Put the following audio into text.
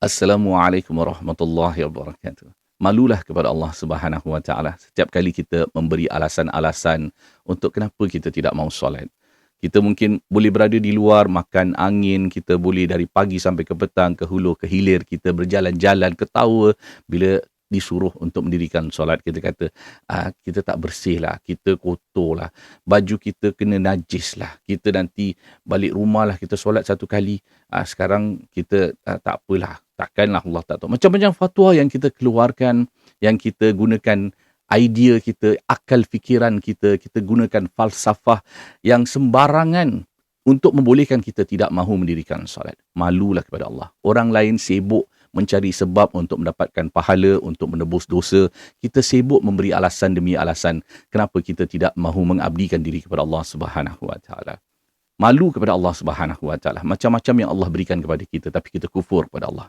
Assalamualaikum warahmatullahi wabarakatuh. Malulah kepada Allah Subhanahu wa taala setiap kali kita memberi alasan-alasan untuk kenapa kita tidak mau solat. Kita mungkin boleh berada di luar makan angin, kita boleh dari pagi sampai ke petang, ke hulu ke hilir, kita berjalan-jalan, ketawa bila disuruh untuk mendirikan solat. Kita kata, kita tak bersih lah, kita kotor lah, baju kita kena najis lah, kita nanti balik rumah lah, kita solat satu kali, sekarang kita tak apalah, takkanlah Allah tak tahu. Macam-macam fatwa yang kita keluarkan, yang kita gunakan idea kita, akal fikiran kita, kita gunakan falsafah yang sembarangan untuk membolehkan kita tidak mahu mendirikan solat. Malulah kepada Allah. Orang lain sibuk mencari sebab untuk mendapatkan pahala, untuk menebus dosa. Kita sibuk memberi alasan demi alasan kenapa kita tidak mahu mengabdikan diri kepada Allah Subhanahu wa taala. Malu kepada Allah Subhanahu wa taala. Macam-macam yang Allah berikan kepada kita tapi kita kufur kepada Allah.